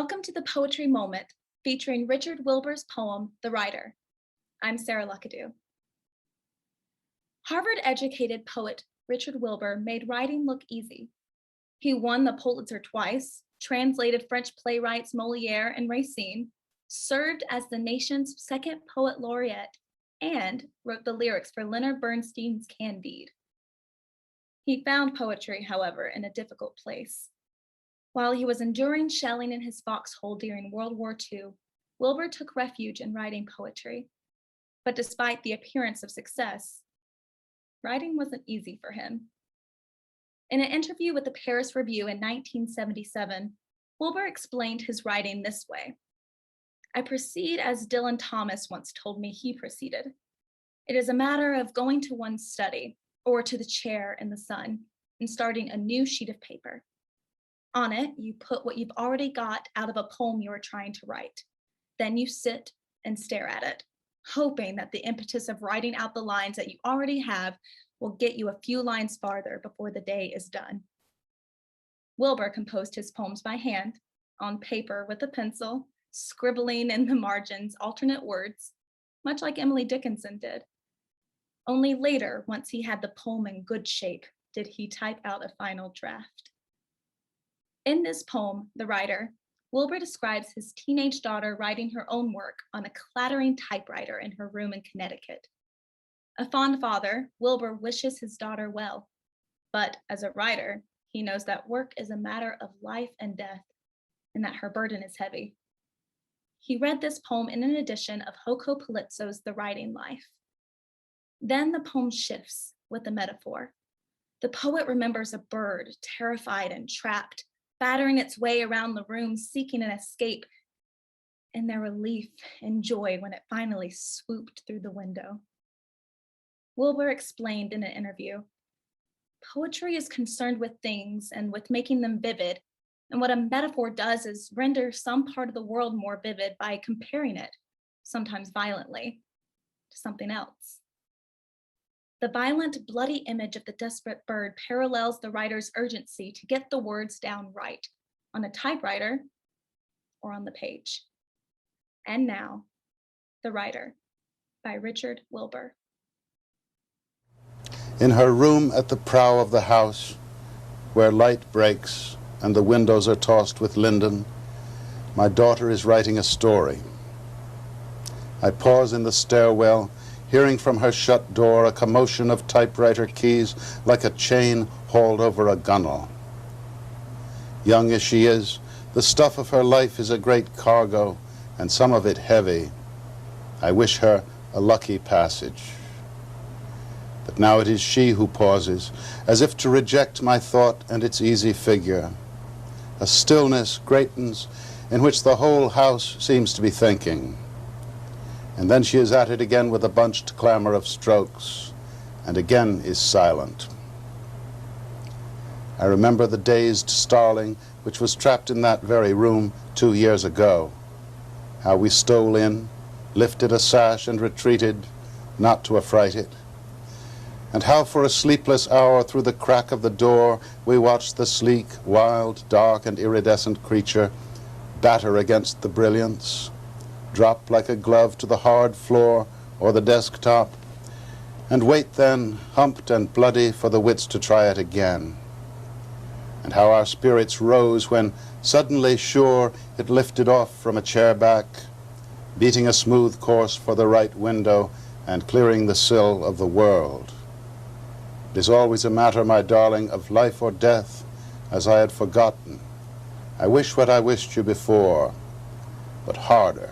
Welcome to the Poetry Moment, featuring Richard Wilbur's poem, The Writer. I'm Sarah Luckadoo. Harvard-educated poet Richard Wilbur made writing look easy. He won the Pulitzer twice, translated French playwrights Molière and Racine, served as the nation's second Poet Laureate, and wrote the lyrics for Leonard Bernstein's Candide. He found poetry, however, in a difficult place. While he was enduring shelling in his foxhole during World War II, Wilbur took refuge in writing poetry. But despite the appearance of success, writing wasn't easy for him. In an interview with the Paris Review in 1977, Wilbur explained his writing this way: "I proceed as Dylan Thomas once told me he proceeded. It is a matter of going to one's study or to the chair in the sun and starting a new sheet of paper. On it, you put what you've already got out of a poem you are trying to write. Then you sit and stare at it, hoping that the impetus of writing out the lines that you already have will get you a few lines farther before the day is done." Wilbur composed his poems by hand, on paper with a pencil, scribbling in the margins alternate words, much like Emily Dickinson did. Only later, once he had the poem in good shape, did he type out a final draft. In this poem, The Writer, Wilbur describes his teenage daughter writing her own work on a clattering typewriter in her room in Connecticut. A fond father, Wilbur wishes his daughter well, but as a writer, he knows that work is a matter of life and death, and that her burden is heavy. He read this poem in an edition of Hoko Pulitzer's The Writing Life. Then the poem shifts with a metaphor. The poet remembers a bird, terrified and trapped, battering its way around the room, seeking an escape, and their relief and joy when it finally swooped through the window. Wilbur explained in an interview, "Poetry is concerned with things and with making them vivid, and what a metaphor does is render some part of the world more vivid by comparing it, sometimes violently, to something else." The violent, bloody image of the desperate bird parallels the writer's urgency to get the words down right, on a typewriter or on the page. And now, The Writer, by Richard Wilbur. In her room at the prow of the house, where light breaks and the windows are tossed with linden, my daughter is writing a story. I pause in the stairwell, hearing from her shut door a commotion of typewriter keys like a chain hauled over a gunwale. Young as she is, the stuff of her life is a great cargo, and some of it heavy. I wish her a lucky passage. But now it is she who pauses, as if to reject my thought and its easy figure. A stillness greatens in which the whole house seems to be thinking. And then she is at it again with a bunched clamor of strokes, and again is silent. I remember the dazed starling which was trapped in that very room 2 years ago, how we stole in, lifted a sash and retreated, not to affright it, and how for a sleepless hour through the crack of the door we watched the sleek, wild, dark, and iridescent creature batter against the brilliance, drop like a glove to the hard floor or the desktop, and wait then, humped and bloody, for the wits to try it again. And how our spirits rose when, suddenly sure, it lifted off from a chair back, beating a smooth course for the right window and clearing the sill of the world. It is always a matter, my darling, of life or death, as I had forgotten. I wish what I wished you before, but harder.